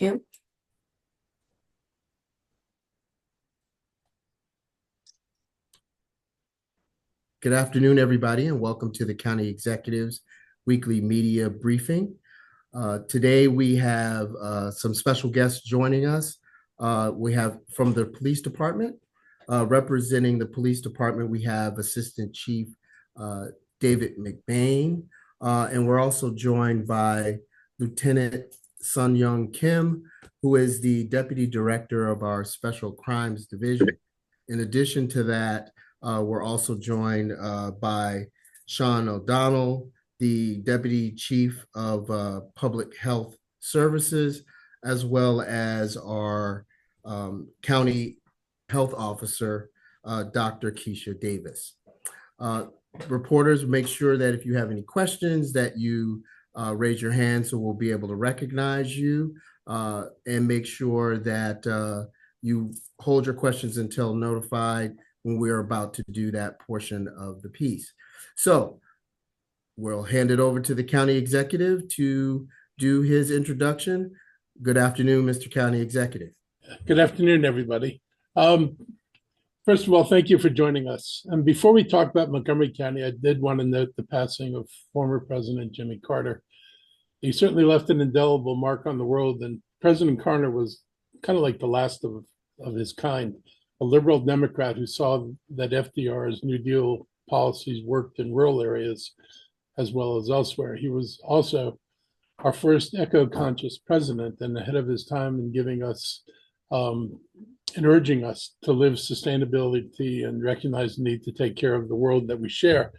Jim? Good afternoon, everybody, and welcome to the County Executive's weekly media briefing. Today, we have some special guests joining us. We have from the police department, representing the police department, we have Assistant Chief David McBain, and we're also joined by Lieutenant Sun Young Kim, who is the Deputy Director of our Special Crimes Division. In addition to that, we're also joined by Sean O'Donnell, the Deputy Chief of Public Health Services, as well as our County Health Officer, Dr. Keisha Davis. Reporters, make sure that if you have any questions that you raise your hand so we'll be able to recognize you, and make sure that you hold your questions until notified when we're about to do that portion of the piece. So we'll hand it over to the County Executive to do his introduction. Good afternoon, Mr. County Executive. Good afternoon, everybody. First of all, thank you for joining us. And before we talk about Montgomery County, I did want to note the passing of former President Jimmy Carter. He certainly left an indelible mark on the world, and President Carter was kind of like the last of his kind. A liberal Democrat who saw that FDR's New Deal policies worked in rural areas as well as elsewhere. He was also our first eco-conscious president and ahead of his time in giving us and urging us to live sustainability and recognize the need to take care of the world that we share.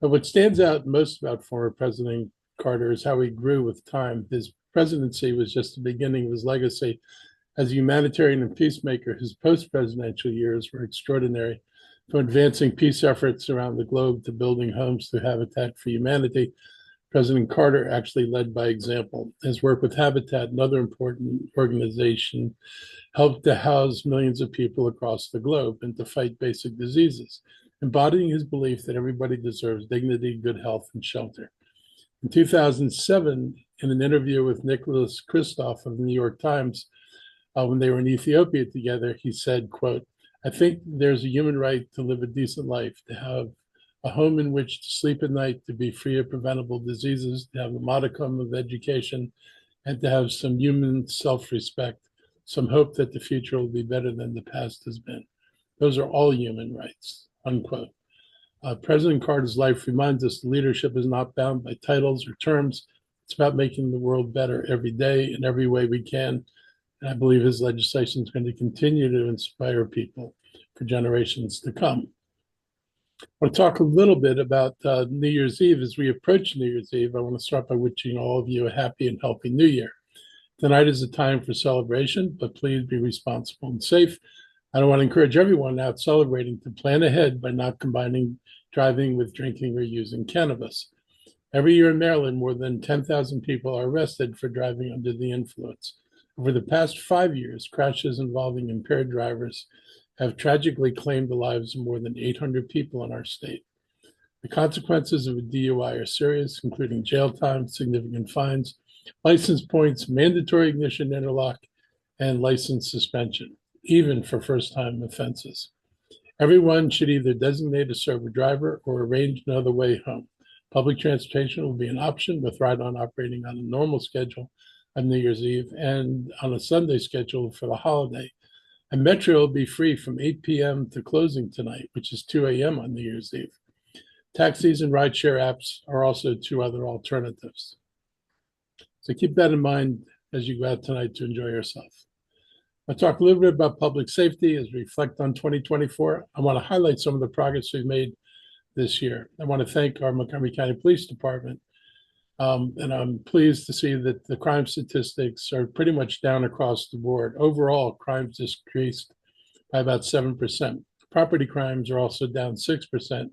But what stands out most about former President Carter is how he grew with time. His presidency was just the beginning of his legacy. As a humanitarian and peacemaker, his post-presidential years were extraordinary. From advancing peace efforts around the globe to building homes through Habitat for Humanity, President Carter actually led by example. His work with Habitat, another important organization, helped to house millions of people across the globe and to fight basic diseases, embodying his belief that everybody deserves dignity, good health, and shelter. In 2007, in an interview with Nicholas Kristof of the New York Times, when they were in Ethiopia together, he said, quote, "I think there's a human right to live a decent life, to have a home in which to sleep at night, to be free of preventable diseases, to have a modicum of education, and to have some human self-respect, some hope that the future will be better than the past has been. Those are all human rights," unquote. President Carter's life reminds us leadership is not bound by titles or terms. It's about making the world better every day in every way we can. And I believe his legislation is going to continue to inspire people for generations to come. I want to talk a little bit about New Year's Eve. As we approach New Year's Eve, I want to start by wishing all of you a happy and healthy New Year. Tonight is a time for celebration, but please be responsible and safe. I want to encourage everyone out celebrating to plan ahead by not combining driving with drinking or using cannabis. Every year in Maryland, more than 10,000 people are arrested for driving under the influence. Over the past 5 years, crashes involving impaired drivers have tragically claimed the lives of more than 800 people in our state. The consequences of a DUI are serious, including jail time, significant fines, license points, mandatory ignition interlock, and license suspension, even for first-time offenses. Everyone should either designate a sober driver or arrange another way home. Public transportation will be an option, with ride-on operating on a normal schedule on New Year's Eve and on a Sunday schedule for the holiday. And Metro will be free from 8 p.m. to closing tonight, which is 2 a.m. on New Year's Eve. Taxis and rideshare apps are also two other alternatives. So keep that in mind as you go out tonight to enjoy yourself. I'll talk a little bit about public safety as we reflect on 2024. I want to highlight some of the progress we've made this year. I want to thank our Montgomery County Police Department. And I'm pleased to see that the crime statistics are pretty much down across the board. Overall, crimes decreased by about 7%. Property crimes are also down 6%.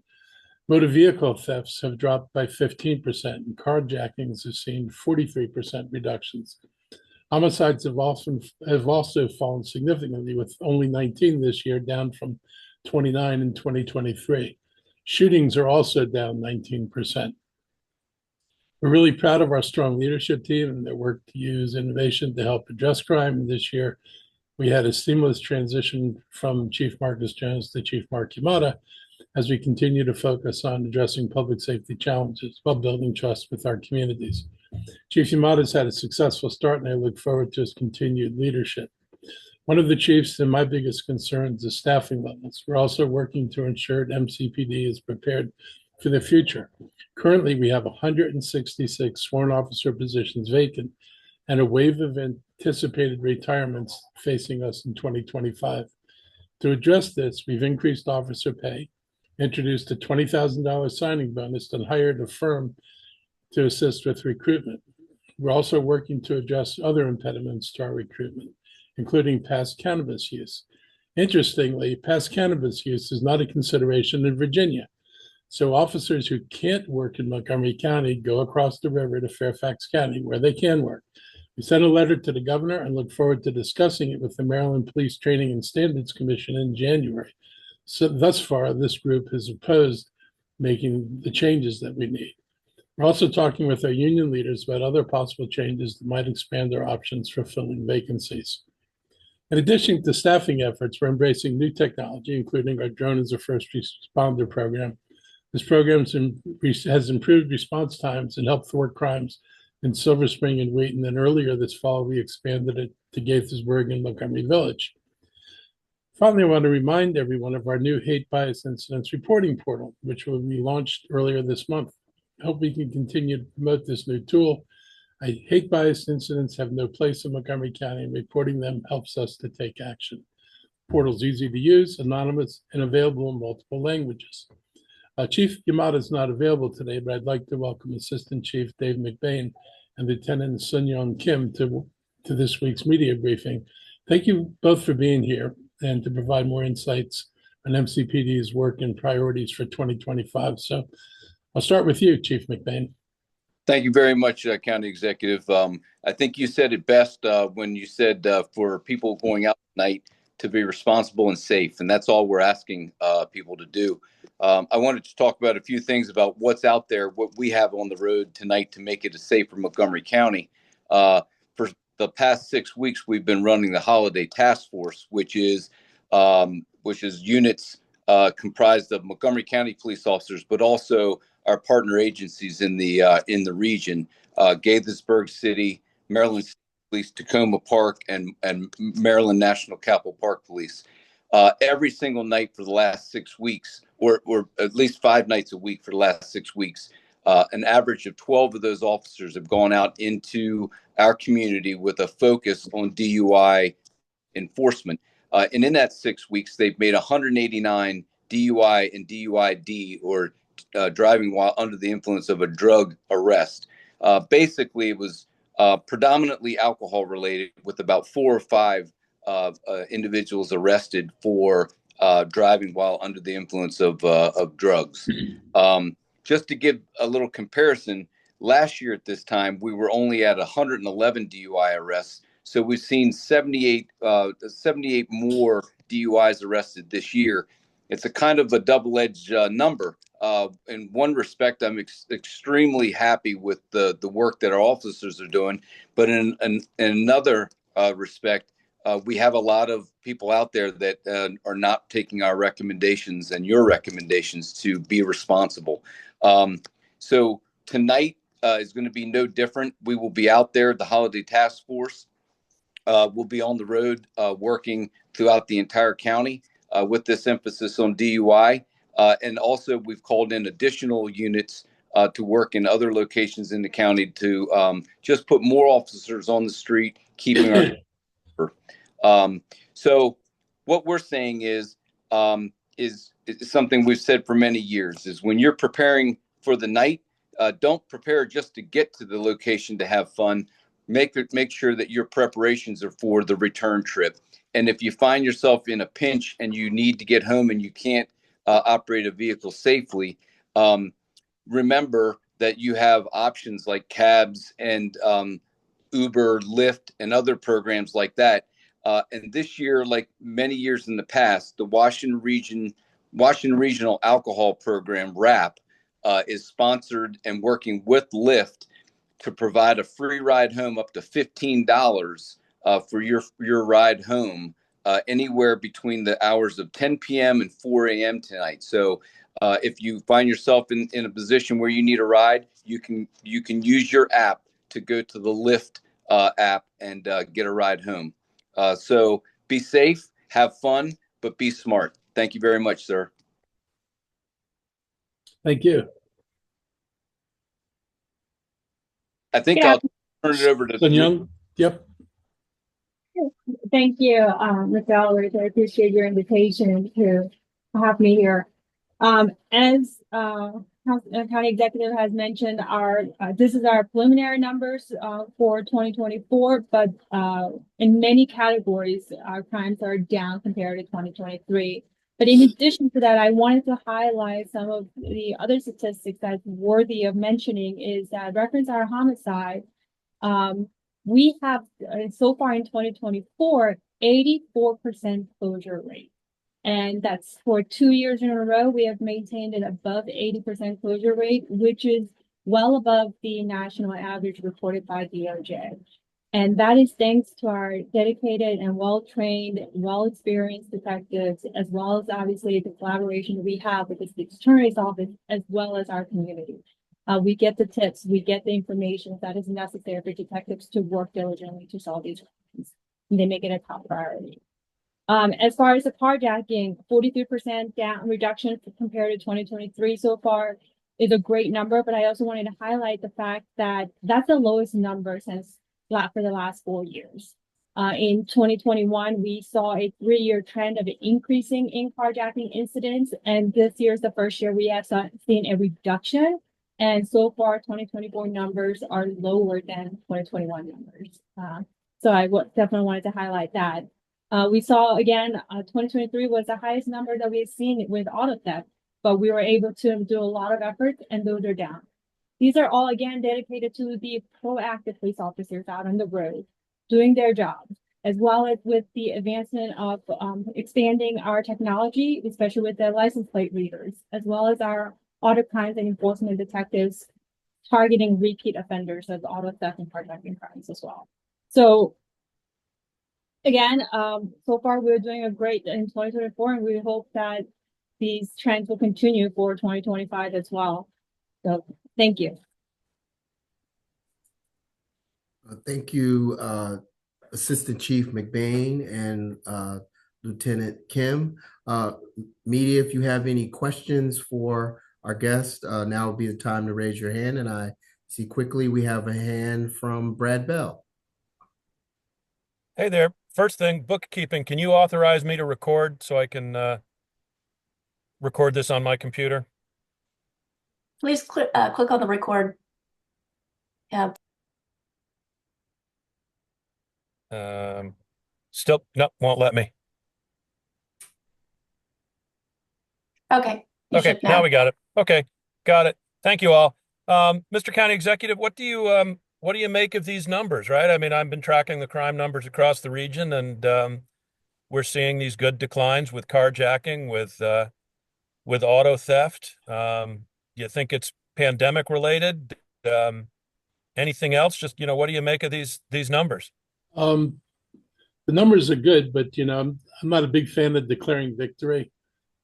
Motor vehicle thefts have dropped by 15%, and carjackings have seen 43% reductions. Homicides have also fallen significantly, with only 19 this year, down from 29 in 2023. Shootings are also down 19%. We're really proud of our strong leadership team and their work to use innovation to help address crime. And this year, we had a seamless transition from Chief Marcus Jones to Chief Marc Yamada as we continue to focus on addressing public safety challenges while building trust with our communities. Chief Yamada's had a successful start, and I look forward to his continued leadership. One of the chiefs and my biggest concerns is staffing levels. We're also working to ensure MCPD is prepared for the future. Currently, we have 166 sworn officer positions vacant and a wave of anticipated retirements facing us in 2025. To address this, we've increased officer pay, introduced a $20,000 signing bonus, and hired a firm to assist with recruitment. We're also working to address other impediments to our recruitment, including past cannabis use. Interestingly, past cannabis use is not a consideration in Virginia. So officers who can't work in Montgomery County go across the river to Fairfax County where they can work. We sent a letter to the governor and look forward to discussing it with the Maryland Police Training and Standards Commission in January. So thus far, this group has opposed making the changes that we need. We're also talking with our union leaders about other possible changes that might expand our options for filling vacancies. In addition to staffing efforts, we're embracing new technology, including our Drone as a First Responder program. This program has improved response times and helped thwart crimes in Silver Spring and Wheaton. And earlier this fall, we expanded it to Gaithersburg and Montgomery Village. Finally, I want to remind everyone of our new hate bias incidents reporting portal, which will be launched earlier this month. I hope we can continue to promote this new tool. Hate bias incidents have no place in Montgomery County, and reporting them helps us to take action. The portal is easy to use, anonymous, and available in multiple languages. Chief Yamada is not available today, but I'd like to welcome Assistant Chief Dave McBain and Lieutenant Sunyeon Kim to this week's media briefing. Thank you both for being here and to provide more insights on MCPD's work and priorities for 2025. So I'll start with you, Chief McBain. Thank you very much, County Executive. I think you said it best when you said for people going out tonight to be responsible and safe, and that's all we're asking people to do. I wanted to talk about a few things about what's out there, what we have on the road tonight to make it a safer Montgomery County. For the past 6 weeks, we've been running the Holiday Task Force, which is units comprised of Montgomery County police officers, but also our partner agencies in the region, Gaithersburg City, Maryland Police, Tacoma Park, and Maryland National Capital Park Police. Every single night for the last 6 weeks, or at least 5 nights a week for the last 6 weeks, an average of 12 of those officers have gone out into our community with a focus on DUI enforcement. And in that 6 weeks, they've made 189 DUI and DUID, or driving while under the influence of a drug arrest. Basically, it was predominantly alcohol related, with about 4 or 5 individuals arrested for driving while under the influence of drugs. Just to give a little comparison, last year at this time, we were only at 111 DUI arrests. So we've seen 78 more DUIs arrested this year. It's a kind of a double-edged number. In one respect, I'm extremely happy with the work that our officers are doing. But in another respect, we have a lot of people out there that are not taking our recommendations and your recommendations to be responsible. So tonight is going to be no different. We will be out there. The Holiday Task Force will be on the road working throughout the entire county with this emphasis on DUI. And also, we've called in additional units to work in other locations in the county to just put more officers on the street, keeping our. So, what we're saying is something we've said for many years: is when you're preparing for the night, don't prepare just to get to the location to have fun. Make sure that your preparations are for the return trip. And if you find yourself in a pinch and you need to get home and you can't operate a vehicle safely, remember that you have options like cabs and Uber, Lyft, and other programs like that. And this year, like many years in the past, the Washington Regional Alcohol Program, RAP, is sponsored and working with Lyft to provide a free ride home up to $15 for your ride home anywhere between the hours of 10 p.m. and 4 a.m. tonight. So if you find yourself in a position where you need a ride, you can use your app to go to the Lyft app and get a ride home. So be safe, have fun, but be smart. Thank you very much, sir. Thank you. I think I'll turn it over to Sun Young. Yep. Thank you, Mr. Elrich. I appreciate your invitation to have me here. As County Executive has mentioned, this is our preliminary numbers for 2024, but in many categories, our crimes are down compared to 2023. But in addition to that, I wanted to highlight some of the other statistics that's worthy of mentioning is that reference our homicide. We have so far in 2024, 84% closure rate. And that's for 2 years in a row, we have maintained an above 80% closure rate, which is well above the national average reported by DOJ. And that is thanks to our dedicated and well-trained, well-experienced detectives, as well as obviously the collaboration we have with the State's Attorney's Office, as well as our community. We get the tips, we get the information that is necessary for detectives to work diligently to solve these crimes. And they make it a top priority. As far as the carjacking, 43% down reduction compared to 2023 so far is a great number, but I also wanted to highlight the fact that that's the lowest number for the last 4 years. In 2021, we saw a 3-year trend of increasing in carjacking incidents, and this year is the first year we have seen a reduction. And so far, 2024 numbers are lower than 2021 numbers. So I definitely wanted to highlight that. We saw, again, 2023 was the highest number that we've seen with auto theft, but we were able to do a lot of efforts, and those are down. These are all, again, dedicated to the proactive police officers out on the road, doing their jobs, as well as with the advancement of expanding our technology, especially with the license plate readers, as well as our auto crimes and enforcement detectives targeting repeat offenders of auto theft and carjacking crimes as well. So again, so far we're doing a great in 2024, and we hope that these trends will continue for 2025 as well. So thank you. Thank you, Assistant Chief McBain and Lieutenant Kim. Media, if you have any questions for our guest, now would be the time to raise your hand. And I see quickly we have a hand from Brad Bell. Hey there. First thing, bookkeeping. Can you authorize me to record so I can record this on my computer? Please click on the record tab. Still, no, won't let me. Okay. Okay, now we got it. Okay, got it. Thank you all. Mr. County Executive, what do you make of these numbers, right? I mean, I've been tracking the crime numbers across the region, and we're seeing these good declines with carjacking, with auto theft. You think it's pandemic related? Anything else? Just, what do you make of these numbers? The numbers are good, but I'm not a big fan of declaring victory.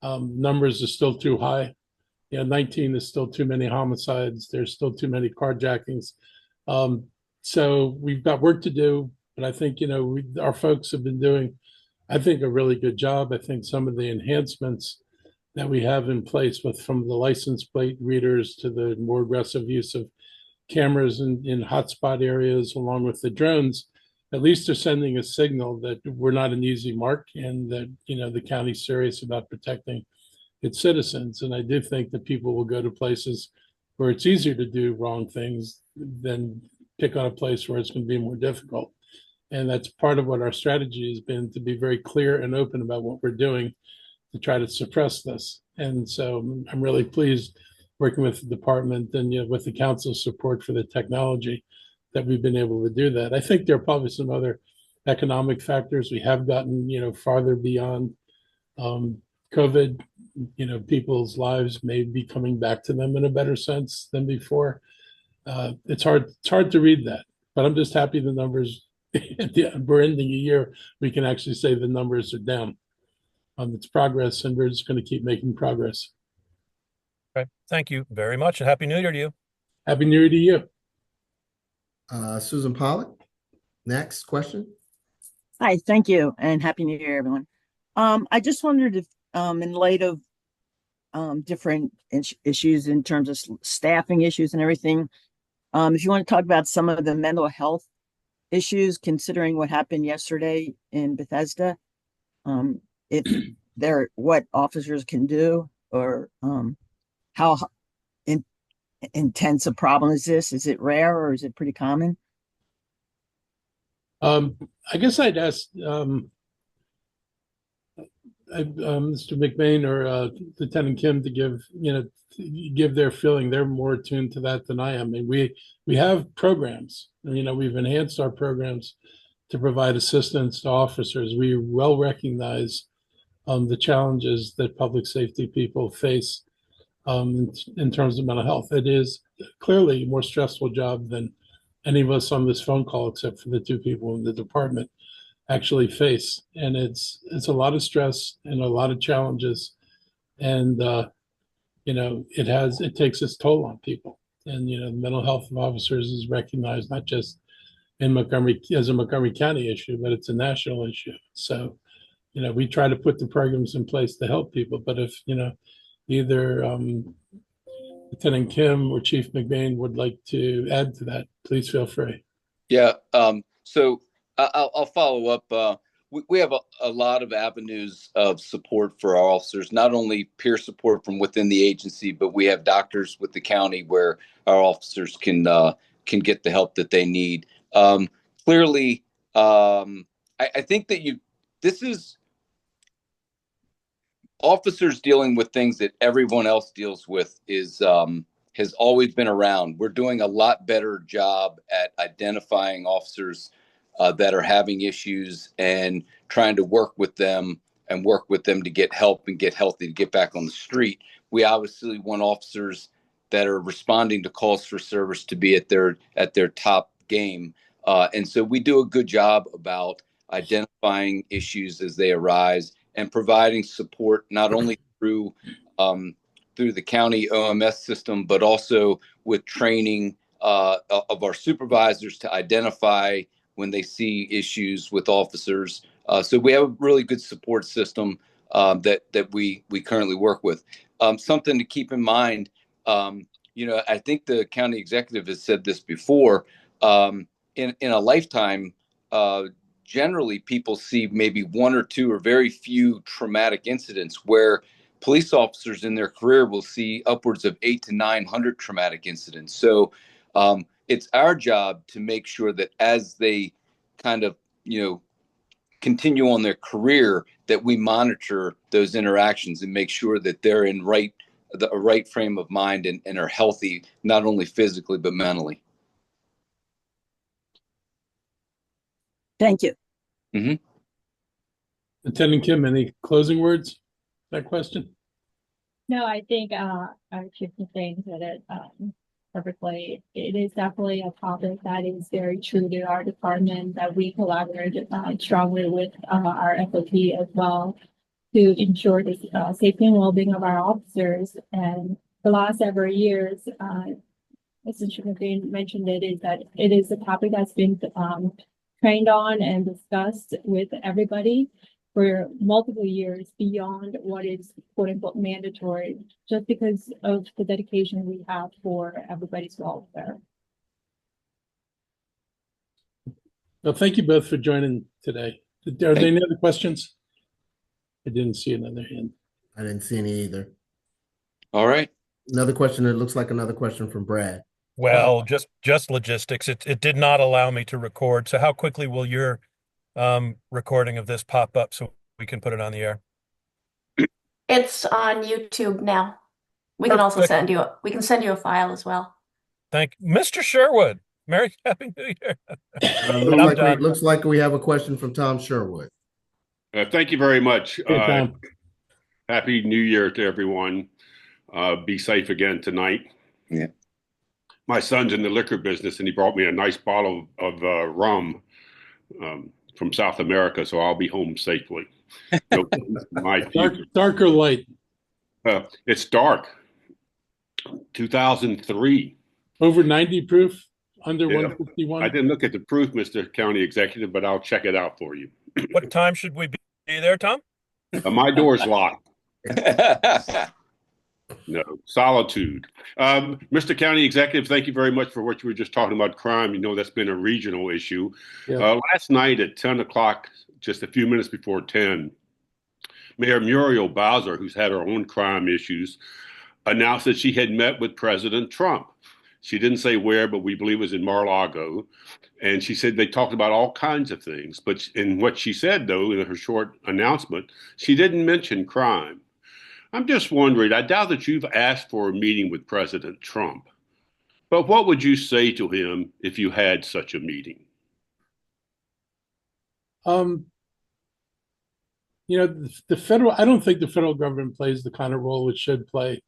Numbers are still too high. 19 is still too many homicides. There's still too many carjackings. So we've got work to do, but I think, our folks have been doing, I think, a really good job. I think some of the enhancements that we have in place from the license plate readers to the more aggressive use of cameras in hotspot areas, along with the drones, at least they're sending a signal that we're not an easy mark, and that, the county's serious about protecting its citizens. And I do think that people will go to places where it's easier to do wrong things than pick on a place where it's going to be more difficult. And that's part of what our strategy has been, to be very clear and open about what we're doing to try to suppress this. And so I'm really pleased working with the department and with the council's support for the technology that we've been able to do that. I think there are probably some other economic factors. We have gotten, farther beyond COVID. People's lives may be coming back to them in a better sense than before. It's hard to read that, but I'm just happy the numbers. We're ending a year. We can actually say the numbers are down. It's progress, and we're just going to keep making progress. Okay. Thank you very much, and Happy New Year to you. Happy New Year to you. Susan Pollock, next question. Hi, thank you, and Happy New Year, everyone. I just wondered if, in light of different issues in terms of staffing issues and everything, if you want to talk about some of the mental health issues, considering what happened yesterday in Bethesda, if what officers can do, or how intense a problem is this? Is it rare or is it pretty common? I guess I'd ask Mr. McBain or Lieutenant Kim to give their feeling. They're more attuned to that than I am. I mean, we have programs. We've enhanced our programs to provide assistance to officers. We well recognize the challenges that public safety people face in terms of mental health. It is clearly a more stressful job than any of us on this phone call, except for the two people in the department, actually face. And it's a lot of stress and a lot of challenges. And it takes its toll on people. And the mental health of officers is recognized not just in Montgomery as a Montgomery County issue, but it's a national issue. So we try to put the programs in place to help people. But if either Lieutenant Kim or Chief McBain would like to add to that, please feel free. Yeah. So I'll follow up. We have a lot of avenues of support for our officers, not only peer support from within the agency, but we have doctors with the county where our officers can get the help that they need. Clearly, I think that this is officers dealing with things that everyone else deals with has always been around. We're doing a lot better job at identifying officers that are having issues and trying to work with them to get help and get healthy, to get back on the street. We obviously want officers that are responding to calls for service to be at their top game. And so we do a good job about identifying issues as they arise and providing support not only through the county OMS system, but also with training of our supervisors to identify when they see issues with officers. So we have a really good support system that we currently work with. Something to keep in mind, I think the county executive has said this before, in a lifetime, generally people see maybe one or two or very few traumatic incidents, where police officers in their career will see upwards of 800 to 900 traumatic incidents. So it's our job to make sure that as they kind of, continue on their career, that we monitor those interactions and make sure that they're in the right frame of mind and are healthy, not only physically, but mentally. Thank you. Mm-hmm. Lieutenant Kim, any closing words to that question? No, I think our Chief McBain said it perfectly. It is definitely a topic that is very true to our department, that we collaborate strongly with our FOP as well to ensure the safety and well-being of our officers. And the last several years, as Chief McBain mentioned, it is a topic that's been trained on and discussed with everybody for multiple years beyond what is quote unquote mandatory, just because of the dedication we have for everybody's welfare. Well, thank you both for joining today. Are there any other questions? I didn't see another hand. I didn't see any either. All right. Another question. It looks like another question from Brad. Well, just logistics. It did not allow me to record. So how quickly will your recording of this pop up so we can put it on the air? It's on YouTube now. We can also send you a file as well. Thank you. Mr. Sherwood. Happy New Year. Looks like we have a question from Tom Sherwood. Thank you very much. Hey, Tom. Happy New Year to everyone. Be safe again tonight. Yeah. my son's in the liquor business, and he brought me a nice bottle of rum from South America, so I'll be home safely. So, my future. Dark or light? It's dark. 2003. Over 90 proof? Under Yeah. 151? I didn't look at the proof, Mr. County Executive, but I'll check it out for you. What time should we be there, Tom? My door's locked. No, solitude. Mr. County Executive, thank you very much for what you were just talking about crime. You know, that's been a regional issue. Yeah. Last night at 10 o'clock, just a few minutes before 10, Mayor Muriel Bowser, who's had her own crime issues, announced that she had met with President Trump. She didn't say where, but we believe it was in Mar-a-Lago. And she said they talked about all kinds of things. But in what she said, though, in her short announcement, she didn't mention crime. I'm just wondering, I doubt that you've asked for a meeting with President Trump, but what would you say to him if you had such a meeting? You know, I don't think the federal government plays the kind of role it should play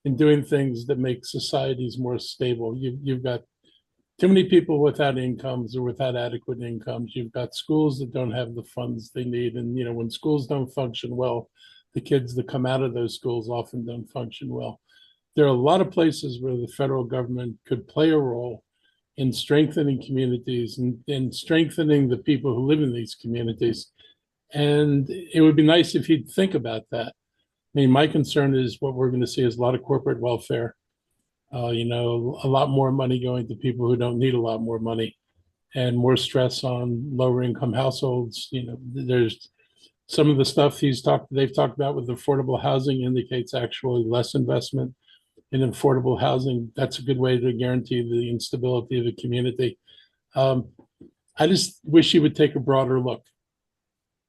in doing things that make societies more stable. You've got too many people without incomes or without adequate incomes. You've got schools that don't have the funds they need. And, you know, when schools don't function well, the kids that come out of those schools often don't function well. There are a lot of places where the federal government could play a role in strengthening communities and in strengthening the people who live in these communities. And it would be nice if he'd think about that. I mean, my concern is what we're going to see is a lot of corporate welfare, you know, a lot more money going to people who don't need a lot more money, and more stress on lower income households. You know, there's some of the stuff they've talked about with affordable housing indicates actually less investment in affordable housing. That's a good way to guarantee the instability of a community. I just wish he would take a broader look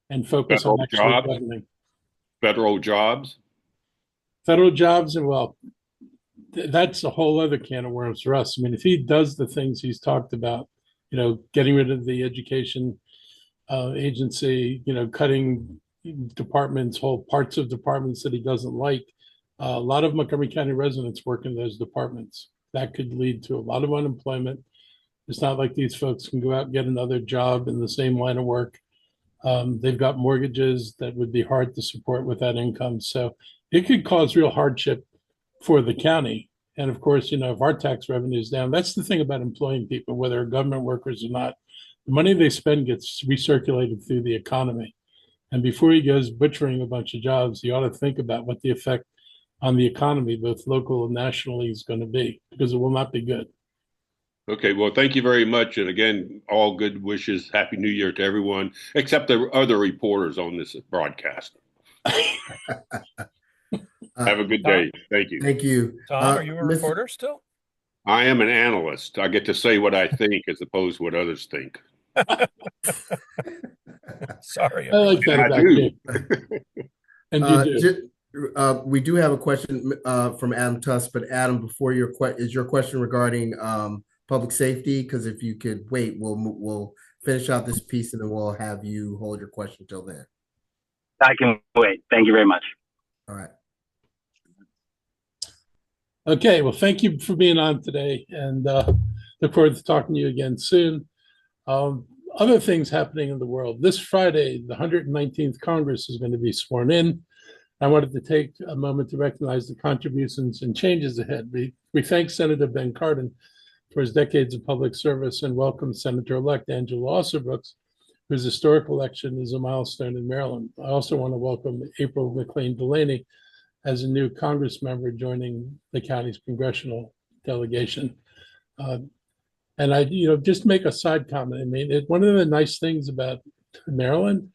and focus on actually governing. Federal jobs? Federal jobs, and well, that's a whole other can of worms for us. I mean, if he does the things he's talked about, you know, getting rid of the education agency, you know, cutting departments, whole parts of departments that he doesn't like. A lot of Montgomery County residents work in those departments. That could lead to a lot of unemployment. It's not like these folks can go out and get another job in the same line of work. They've got mortgages that would be hard to support with that income. So it could cause real hardship for the county. And of course, you know, if our tax revenue is down, that's the thing about employing people, whether government workers or not. The money they spend gets recirculated through the economy. And before he goes butchering a bunch of jobs, he ought to think about what the effect on the economy, both local and nationally, is going to be, because it will not be good. Okay, well, thank you very much. And again, all good wishes. Happy New Year to everyone, except the other reporters on this broadcast. Have a good day. Thank you. Thank you. Tom, are you a reporter still? I am an analyst. I get to say what I think as opposed to what others think. Sorry. I like that about you. And you do. We do have a question from Adam Tuss, but Adam, before is your question regarding public safety? Because if you could wait, we'll finish out this piece and then we'll have you hold your question till then. I can wait. Thank you very much. All right. Okay, well, thank you for being on today, and look forward to talking to you again soon. Other things happening in the world. This Friday, the 119th Congress is going to be sworn in. I wanted to take a moment to recognize the contributions and changes ahead. We thank Senator Ben Cardin for his decades of public service and welcome Senator-elect Angela Ossobrooks, whose historic election is a milestone in Maryland. I also want to welcome April McLean Delaney as a new Congress member joining the county's congressional delegation. And I, just make a side comment. I mean, one of the nice things about Maryland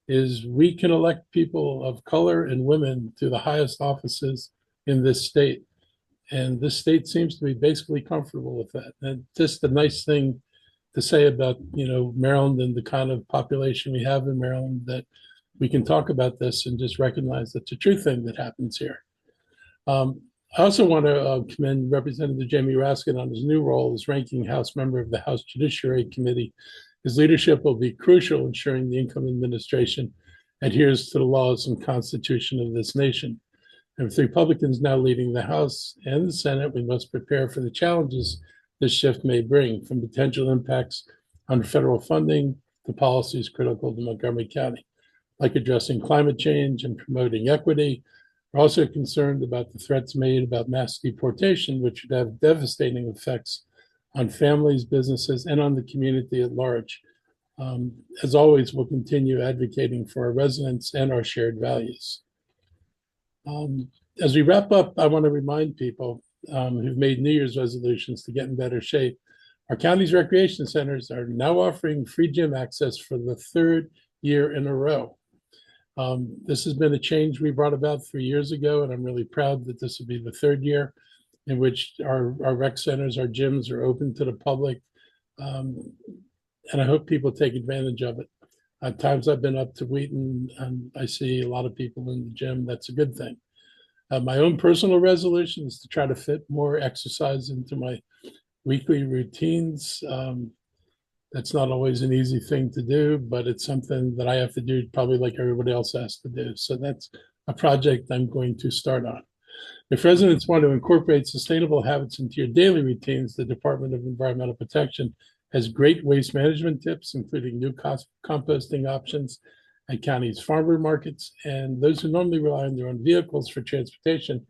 is we can elect people of color and women to the highest offices in this state. And this state seems to be basically comfortable with that. And just a nice thing to say about, Maryland and the kind of population we have in Maryland, that we can talk about this and just recognize that's a true thing that happens here. I also want to commend Representative Jamie Raskin on his new role as ranking House member of the House Judiciary Committee. His leadership will be crucial, ensuring the income administration adheres to the laws and constitution of this nation. And with the Republicans now leading the House and the Senate, we must prepare for the challenges this shift may bring, from potential impacts on federal funding to policies critical to Montgomery County, like addressing climate change and promoting equity. We're also concerned about the threats made about mass deportation, which would have devastating effects on families, businesses, and on the community at large. As always, we'll continue advocating for our residents and our shared values. As we wrap up, I want to remind people who've made New Year's resolutions to get in better shape. Our county's recreation centers are now offering free gym access for the third year in a row. This has been a change we brought about 3 years ago, and I'm really proud that this will be the third year in which our rec centers, our gyms are open to the public. And I hope people take advantage of it. At times I've been up to Wheaton and I see a lot of people in the gym. That's a good thing. My own personal resolution is to try to fit more exercise into my weekly routines. That's not always an easy thing to do, but it's something that I have to do probably like everybody else has to do. So that's a project I'm going to start on. If residents want to incorporate sustainable habits into your daily routines, the Department of Environmental Protection has great waste management tips, including new composting options at county's farmer markets. And those who normally rely on their own vehicles for transportation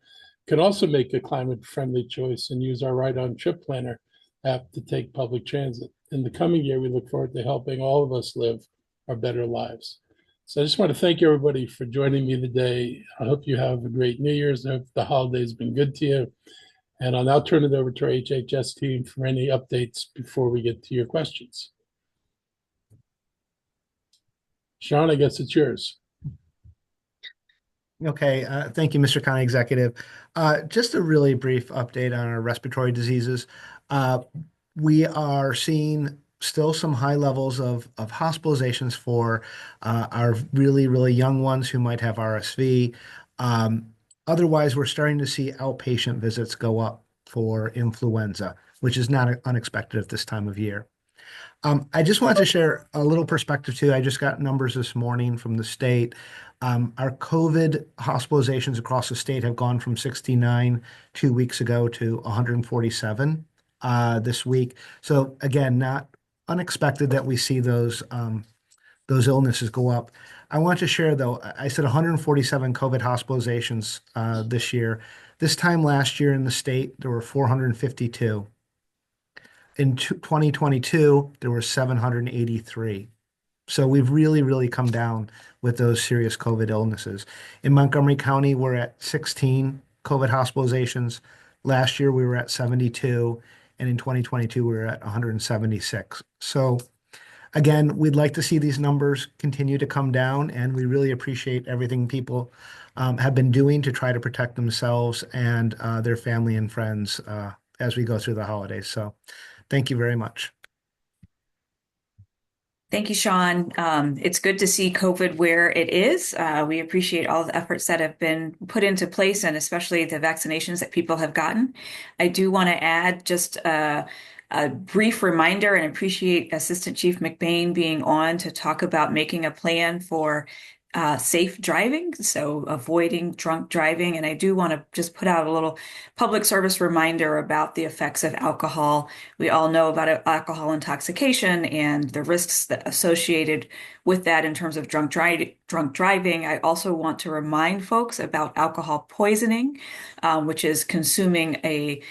can also make a climate-friendly choice and use our Ride On Trip Planner app to take public transit. In the coming year, we look forward to helping all of us live our better lives. So I just want to thank everybody for joining me today. I hope you have a great New Year's. I hope the holiday's been good to you. And I'll now turn it over to our HHS team for any updates before we get to your questions. Sean, I guess it's yours. Okay, thank you, Mr. County Executive. Just a really brief update on our respiratory diseases. We are seeing still some high levels of hospitalizations for our really, really young ones who might have RSV. Otherwise, we're starting to see outpatient visits go up for influenza, which is not unexpected at this time of year. I just wanted to share a little perspective too. I just got numbers this morning from the state. Our COVID hospitalizations across the state have gone from 69 2 weeks ago to 147 this week. So again, not unexpected that we see those illnesses go up. I want to share though, I said 147 COVID hospitalizations this year. This time last year in the state, there were 452. In 2022, there were 783. So we've really, really come down with those serious COVID illnesses. In Montgomery County, we're at 16 COVID hospitalizations. Last year, we were at 72. And in 2022, we were at 176. So again, we'd like to see these numbers continue to come down, and we really appreciate everything people have been doing to try to protect themselves and their family and friends as we go through the holidays. So thank you very much. Thank you, Sean. It's good to see COVID where it is. We appreciate all the efforts that have been put into place, and especially the vaccinations that people have gotten. I do want to add just a brief reminder and appreciate Assistant Chief McBain being on to talk about making a plan for safe driving, so avoiding drunk driving. And I do want to just put out a little public service reminder about the effects of alcohol. We all know about alcohol intoxication and the risks that associated with that in terms of drunk driving. I also want to remind folks about alcohol poisoning, which is consuming a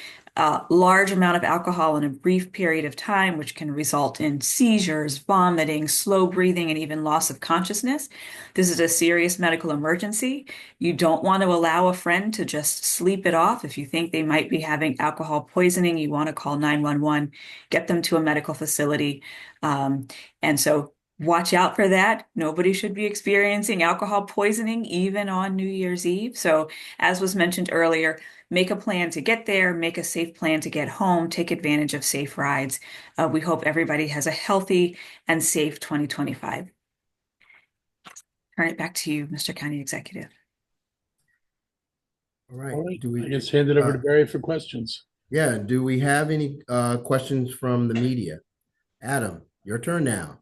large amount of alcohol in a brief period of time, which can result in seizures, vomiting, slow breathing, and even loss of consciousness. This is a serious medical emergency. You don't want to allow a friend to just sleep it off. If you think they might be having alcohol poisoning, you want to call 911, get them to a medical facility. And so watch out for that. Nobody should be experiencing alcohol poisoning, even on New Year's Eve. So as was mentioned earlier, make a plan to get there, make a safe plan to get home, take advantage of safe rides. We hope everybody has a healthy and safe 2025. Turn it back to you, Mr. County Executive. All right. All right. I guess hand it over to Barry for questions. Yeah. Do we have any questions from the media? Adam, your turn now.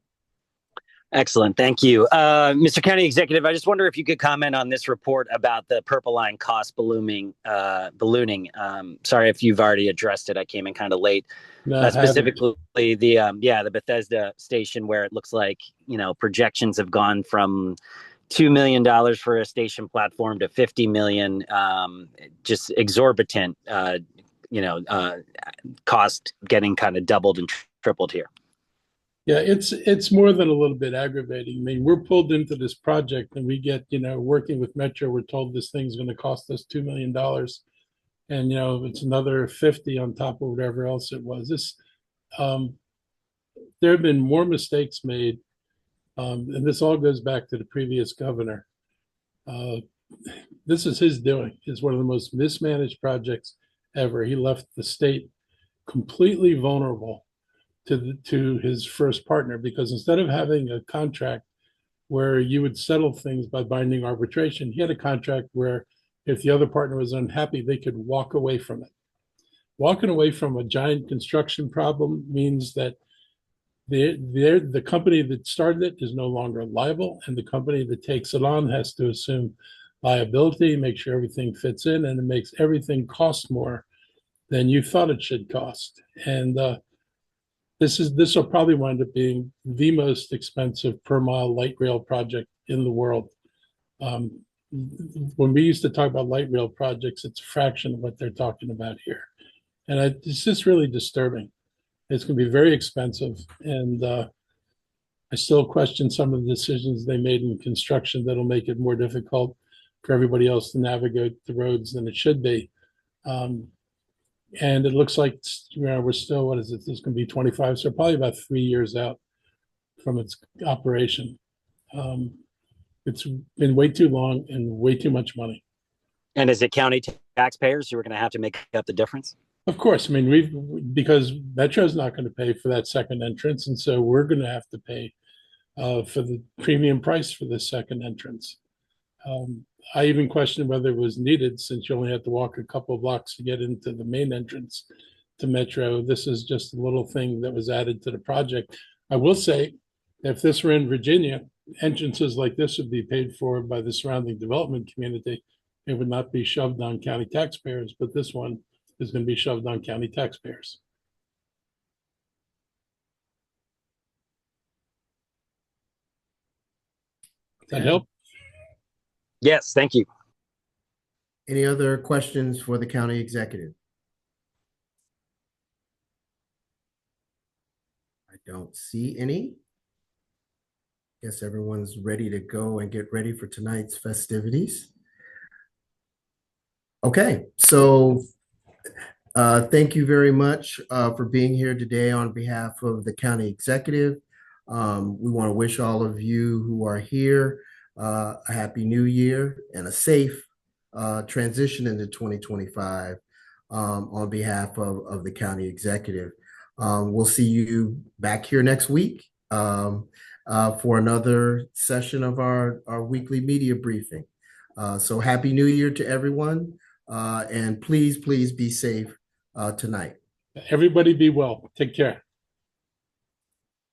Excellent. Thank you. Mr. County Executive, I just wonder if you could comment on this report about the Purple Line cost ballooning. Sorry if you've already addressed it. I came in kind of late. No, Specifically, the Bethesda station, where it looks like, projections have gone from $2 million for a station platform to $50 million, just exorbitant, cost getting kind of doubled and tripled here. Yeah, it's more than a little bit aggravating. I mean, we're pulled into this project and we get, working with Metro, we're told this thing's going to cost us $2 million. And, it's another 50 on top of whatever else it was. There have been more mistakes made. And this all goes back to the previous governor. This is his doing. It's one of the most mismanaged projects ever. He left the state completely vulnerable to his first partner, because instead of having a contract where you would settle things by binding arbitration, he had a contract where if the other partner was unhappy, they could walk away from it. Walking away from a giant construction problem means that the company that started it is no longer liable, and the company that takes it on has to assume liability, make sure everything fits in, and it makes everything cost more than you thought it should cost. And this will probably wind up being the most expensive per mile light rail project in the world. When we used to talk about light rail projects, it's a fraction of what they're talking about here. And it's just really disturbing. It's going to be very expensive. And I still question some of the decisions they made in construction that'll make it more difficult for everybody else to navigate the roads than it should be. And it looks like, we're still, what is it? This is going to be 25, so probably about 3 years out from its operation. It's been way too long and way too much money. And is it county taxpayers who are going to have to make up the difference? Of course. I mean, because Metro's not going to pay for that second entrance, and so we're going to have to pay for the premium price for the second entrance. I even questioned whether it was needed, since you only have to walk a couple of blocks to get into the main entrance to Metro. This is just a little thing that was added to the project. I will say, if this were in Virginia, entrances like this would be paid for by the surrounding development community. It would not be shoved on county taxpayers, but this one is going to be shoved on county taxpayers. Does that help? Yes, thank you. Any other questions for the county executive? I don't see any. Guess everyone's ready to go and get ready for tonight's festivities. Okay, so thank you very much for being here today on behalf of the county executive. We want to wish all of you who are here a happy new year and a safe transition into 2025 on behalf of the county executive. We'll see you back here next week for another session of our weekly media briefing. So happy new year to everyone, and please be safe tonight. Everybody be well. Take care.